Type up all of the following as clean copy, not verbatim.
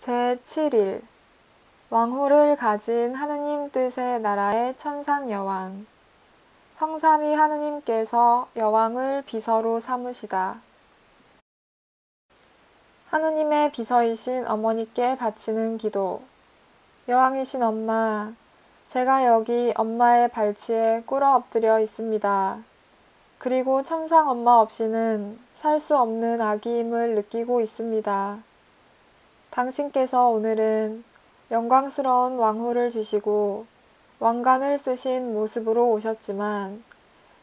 제7일 왕호를 가진 하느님 뜻의 나라의 천상여왕. 성삼위 하느님께서 여왕을 비서로 삼으시다. 하느님의 비서이신 어머니께 바치는 기도. 여왕이신 엄마, 제가 여기 엄마의 발치에 꿇어 엎드려 있습니다. 그리고 천상 엄마 없이는 살 수 없는 아기임을 느끼고 있습니다. 당신께서 오늘은 영광스러운 왕호를 주시고 왕관을 쓰신 모습으로 오셨지만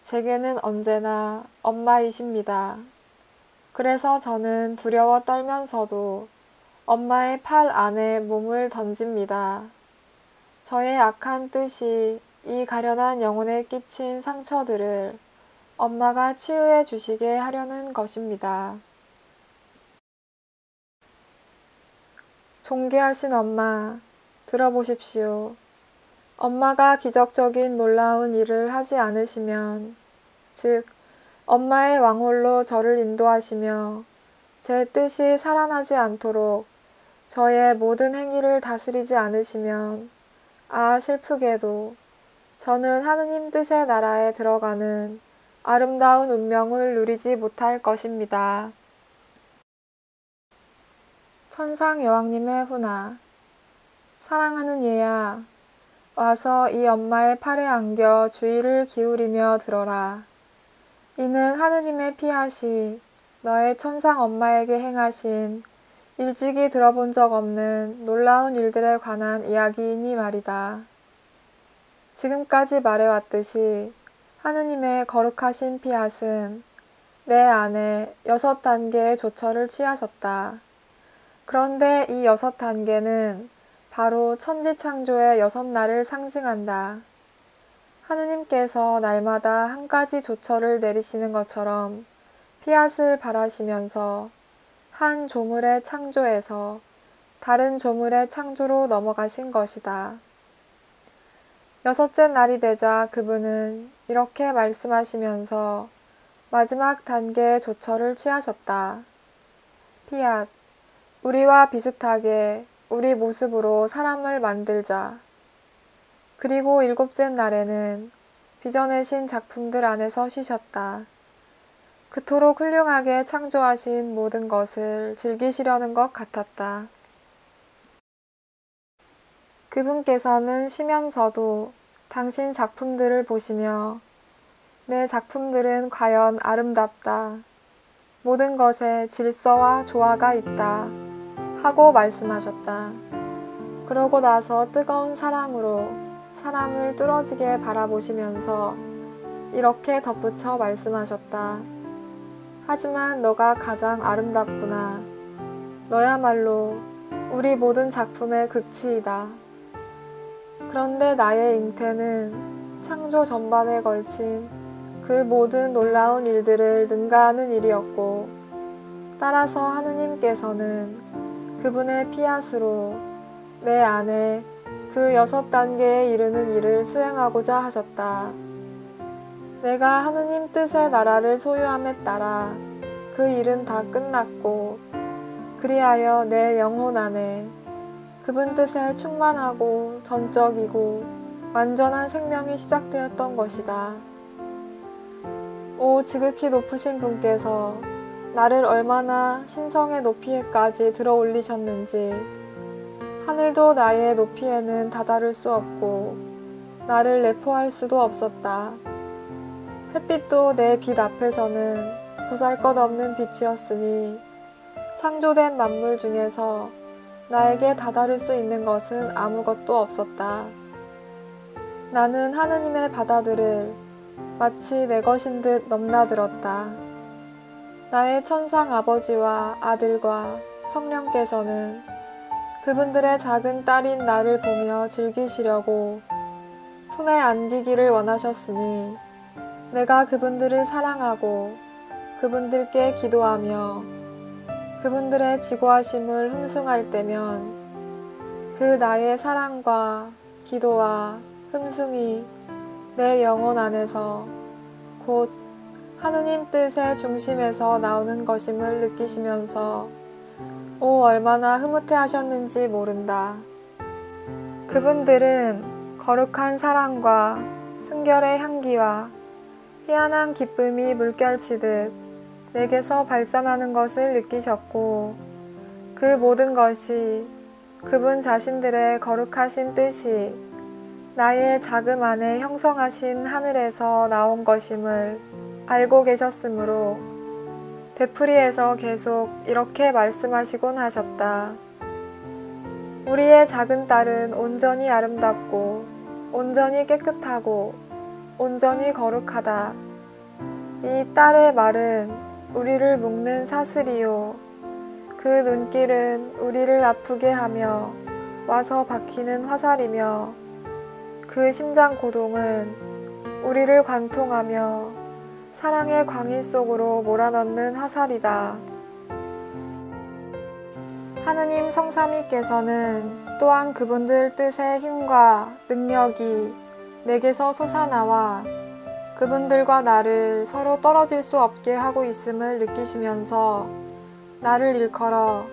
제게는 언제나 엄마이십니다. 그래서 저는 두려워 떨면서도 엄마의 팔 안에 몸을 던집니다. 저의 악한 뜻이 이 가련한 영혼에 끼친 상처들을 엄마가 치유해 주시게 하려는 것입니다. 존귀하신 엄마, 들어보십시오. 엄마가 기적적인 놀라운 일을 하지 않으시면, 즉, 엄마의 왕홀로 저를 인도하시며 제 뜻이 살아나지 않도록 저의 모든 행위를 다스리지 않으시면, 슬프게도 저는 하느님 뜻의 나라에 들어가는 아름다운 운명을 누리지 못할 것입니다. 천상 여왕님의 훈화. 사랑하는 얘야, 와서 이 엄마의 팔에 안겨 주의를 기울이며 들어라. 이는 하느님의 피앗이 너의 천상 엄마에게 행하신 일찍이 들어본 적 없는 놀라운 일들에 관한 이야기이니 말이다. 지금까지 말해왔듯이 하느님의 거룩하신 피앗은 내 안에 6단계의 조처를 취하셨다. 그런데 이 6단계는 바로 천지창조의 6날을 상징한다. 하느님께서 날마다 한 가지 조처를 내리시는 것처럼 피앗을 바라시면서 한 조물의 창조에서 다른 조물의 창조로 넘어가신 것이다. 6째 날이 되자 그분은 이렇게 말씀하시면서 마지막 단계의 조처를 취하셨다. 피앗, 우리와 비슷하게 우리 모습으로 사람을 만들자. 그리고 7째 날에는 빚어내신 작품들 안에서 쉬셨다. 그토록 훌륭하게 창조하신 모든 것을 즐기시려는 것 같았다. 그분께서는 쉬면서도 당신 작품들을 보시며 내 작품들은 과연 아름답다. 모든 것에 질서와 조화가 있다. 하고 말씀하셨다. 그러고 나서 뜨거운 사랑으로 사람을 뚫어지게 바라보시면서 이렇게 덧붙여 말씀하셨다. 하지만 너가 가장 아름답구나. 너야말로 우리 모든 작품의 극치이다. 그런데 나의 잉태는 창조 전반에 걸친 그 모든 놀라운 일들을 능가하는 일이었고, 따라서 하느님께서는 그분의 피앗으로 내 안에 그 6단계에 이르는 일을 수행하고자 하셨다. 내가 하느님 뜻의 나라를 소유함에 따라 그 일은 다 끝났고, 그리하여 내 영혼 안에 그분 뜻에 충만하고 전적이고 완전한 생명이 시작되었던 것이다. 오 지극히 높으신 분께서 나를 얼마나 신성의 높이에까지 들어 올리셨는지, 하늘도 나의 높이에는 다다를 수 없고 나를 내포할 수도 없었다. 햇빛도 내 빛 앞에서는 보잘것없는 빛이었으니 창조된 만물 중에서 나에게 다다를 수 있는 것은 아무것도 없었다. 나는 하느님의 바다들을 마치 내 것인 듯 넘나들었다. 나의 천상 아버지와 아들과 성령께서는 그분들의 작은 딸인 나를 보며 즐기시려고 품에 안기기를 원하셨으니 내가 그분들을 사랑하고 그분들께 기도하며 그분들의 지고하심을 흠숭할 때면 그 나의 사랑과 기도와 흠숭이 내 영혼 안에서 곧 하느님 뜻의 중심에서 나오는 것임을 느끼시면서 오, 얼마나 흐뭇해 하셨는지 모른다. 그분들은 거룩한 사랑과 순결의 향기와 희한한 기쁨이 물결치듯 내게서 발산하는 것을 느끼셨고, 그 모든 것이 그분 자신들의 거룩하신 뜻이 나의 자금 안에 형성하신 하늘에서 나온 것임을 알고 계셨으므로 되풀이해서 계속 이렇게 말씀하시곤 하셨다. 우리의 작은 딸은 온전히 아름답고 온전히 깨끗하고 온전히 거룩하다. 이 딸의 말은 우리를 묶는 사슬이요, 그 눈길은 우리를 아프게 하며 와서 박히는 화살이며, 그 심장 고동은 우리를 관통하며 사랑의 광희 속으로 몰아넣는 화살이다. 하느님 성삼위께서는 또한 그분들 뜻의 힘과 능력이 내게서 솟아나와 그분들과 나를 서로 떨어질 수 없게 하고 있음을 느끼시면서 나를 일컬어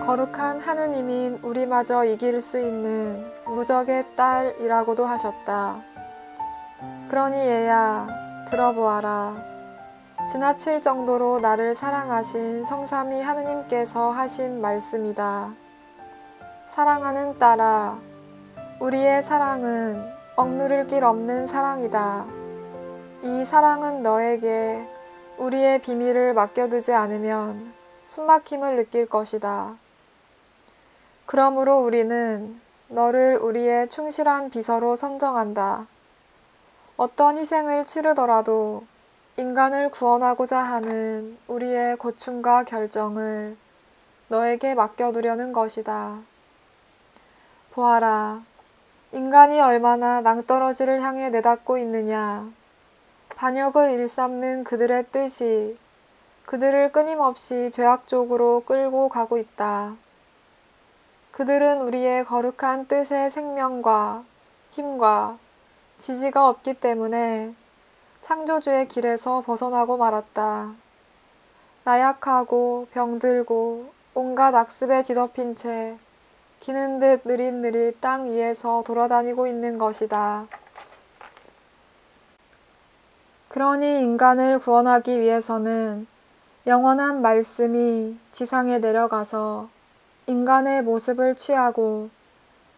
거룩한 하느님인 우리마저 이길 수 있는 무적의 딸이라고도 하셨다. 그러니 얘야, 들어보아라. 지나칠 정도로 나를 사랑하신 성삼위 하느님께서 하신 말씀이다. 사랑하는 딸아, 우리의 사랑은 억누를 길 없는 사랑이다. 이 사랑은 너에게 우리의 비밀을 맡겨두지 않으면 숨막힘을 느낄 것이다. 그러므로 우리는 너를 우리의 충실한 비서로 선정한다. 어떤 희생을 치르더라도 인간을 구원하고자 하는 우리의 고충과 결정을 너에게 맡겨두려는 것이다. 보아라, 인간이 얼마나 낭떠러지를 향해 내닫고 있느냐. 반역을 일삼는 그들의 뜻이 그들을 끊임없이 죄악 쪽으로 끌고 가고 있다. 그들은 우리의 거룩한 뜻의 생명과 힘과 지지가 없기 때문에 창조주의 길에서 벗어나고 말았다. 나약하고 병들고 온갖 악습에 뒤덮인 채 기는 듯 느릿느릿 땅 위에서 돌아다니고 있는 것이다. 그러니 인간을 구원하기 위해서는 영원한 말씀이 지상에 내려가서 인간의 모습을 취하고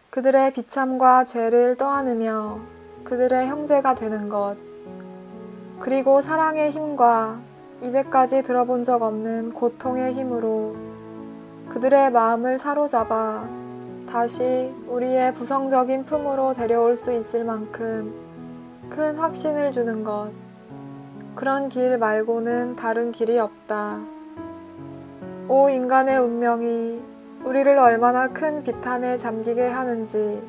그들의 비참과 죄를 떠안으며 그들의 형제가 되는 것, 그리고 사랑의 힘과 이제까지 들어본 적 없는 고통의 힘으로 그들의 마음을 사로잡아 다시 우리의 부성적인 품으로 데려올 수 있을 만큼 큰 확신을 주는 것, 그런 길 말고는 다른 길이 없다. 오, 인간의 운명이 우리를 얼마나 큰 비탄에 잠기게 하는지,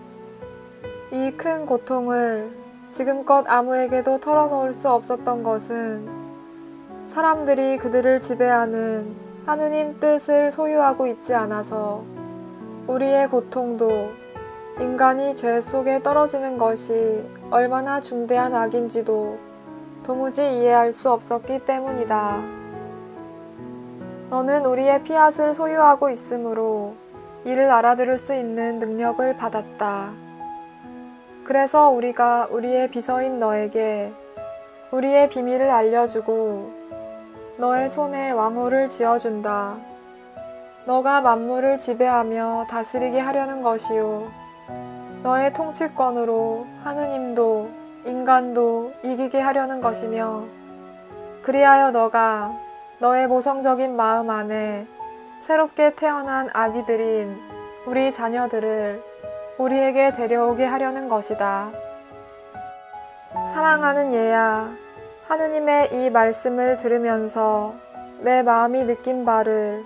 이 큰 고통을 지금껏 아무에게도 털어놓을 수 없었던 것은 사람들이 그들을 지배하는 하느님 뜻을 소유하고 있지 않아서 우리의 고통도 인간이 죄 속에 떨어지는 것이 얼마나 중대한 악인지도 도무지 이해할 수 없었기 때문이다. 너는 우리의 피앗을 소유하고 있으므로 이를 알아들을 수 있는 능력을 받았다. 그래서 우리가 우리의 비서인 너에게 우리의 비밀을 알려주고 너의 손에 왕호를 쥐어준다. 너가 만물을 지배하며 다스리게 하려는 것이요, 너의 통치권으로 하느님도 인간도 이기게 하려는 것이며, 그리하여 너가 너의 모성적인 마음 안에 새롭게 태어난 아기들인 우리 자녀들을 우리에게 데려오게 하려는 것이다. 사랑하는 얘야, 하느님의 이 말씀을 들으면서 내 마음이 느낀 바를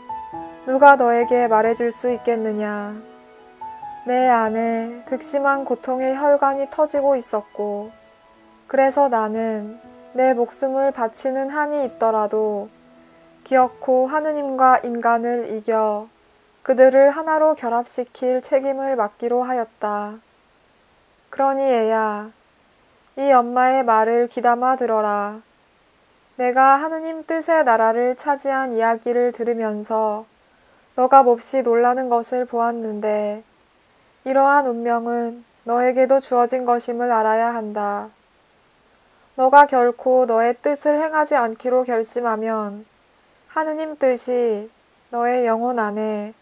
누가 너에게 말해줄 수 있겠느냐. 내 안에 극심한 고통의 혈관이 터지고 있었고, 그래서 나는 내 목숨을 바치는 한이 있더라도 기어코 하느님과 인간을 이겨 그들을 하나로 결합시킬 책임을 맡기로 하였다. 그러니 애야, 이 엄마의 말을 귀담아 들어라. 내가 하느님 뜻의 나라를 차지한 이야기를 들으면서 너가 몹시 놀라는 것을 보았는데 이러한 운명은 너에게도 주어진 것임을 알아야 한다. 너가 결코 너의 뜻을 행하지 않기로 결심하면 하느님 뜻이 너의 영혼 안에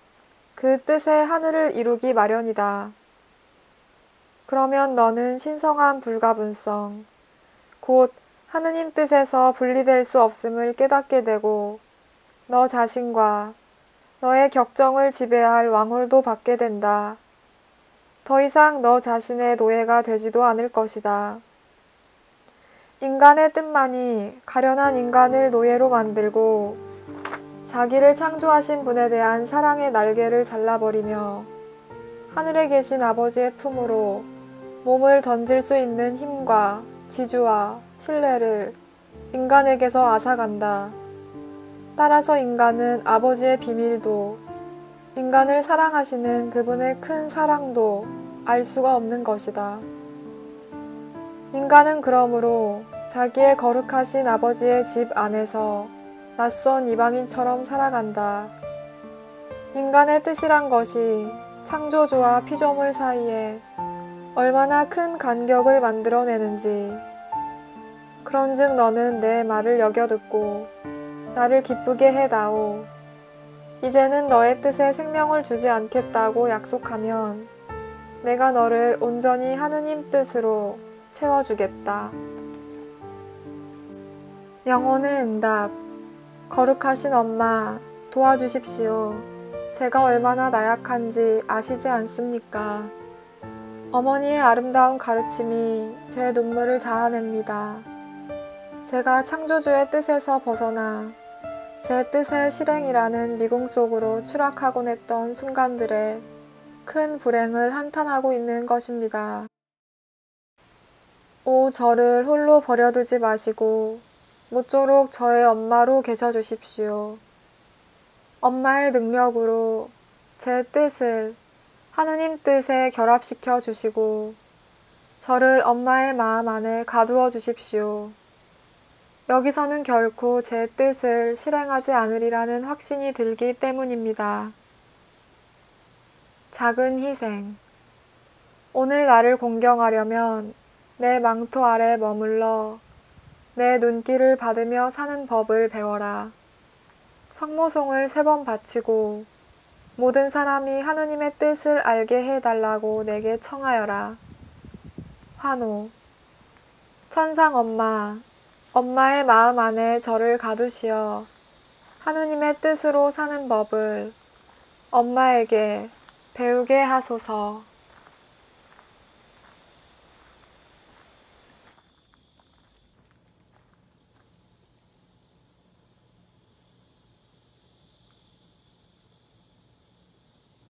그 뜻의 하늘을 이루기 마련이다. 그러면 너는 신성한 불가분성, 곧 하느님 뜻에서 분리될 수 없음을 깨닫게 되고 너 자신과 너의 격정을 지배할 왕홀도 받게 된다. 더 이상 너 자신의 노예가 되지도 않을 것이다. 인간의 뜻만이 가련한 인간을 노예로 만들고 자기를 창조하신 분에 대한 사랑의 날개를 잘라버리며 하늘에 계신 아버지의 품으로 몸을 던질 수 있는 힘과 지주와 신뢰를 인간에게서 앗아간다. 따라서 인간은 아버지의 비밀도 인간을 사랑하시는 그분의 큰 사랑도 알 수가 없는 것이다. 인간은 그러므로 자기의 거룩하신 아버지의 집 안에서 낯선 이방인처럼 살아간다. 인간의 뜻이란 것이 창조주와 피조물 사이에 얼마나 큰 간격을 만들어내는지. 그런즉 너는 내 말을 여겨듣고 나를 기쁘게 해다오. 이제는 너의 뜻에 생명을 주지 않겠다고 약속하면 내가 너를 온전히 하느님 뜻으로 채워주겠다. 영혼의 응답. 거룩하신 엄마, 도와주십시오. 제가 얼마나 나약한지 아시지 않습니까? 어머니의 아름다운 가르침이 제 눈물을 자아냅니다. 제가 창조주의 뜻에서 벗어나 제 뜻의 실행이라는 미궁 속으로 추락하곤 했던 순간들에 큰 불행을 한탄하고 있는 것입니다. 오, 저를 홀로 버려두지 마시고 모쪼록 저의 엄마로 계셔 주십시오. 엄마의 능력으로 제 뜻을 하느님 뜻에 결합시켜 주시고 저를 엄마의 마음 안에 가두어 주십시오. 여기서는 결코 제 뜻을 실행하지 않으리라는 확신이 들기 때문입니다. 작은 희생. 오늘 나를 공경하려면 내 망토 아래 머물러 내 눈길을 받으며 사는 법을 배워라. 성모송을 3번 바치고 모든 사람이 하느님의 뜻을 알게 해달라고 내게 청하여라. 환호. 천상 엄마, 엄마의 마음 안에 저를 가두시어 하느님의 뜻으로 사는 법을 엄마에게 배우게 하소서.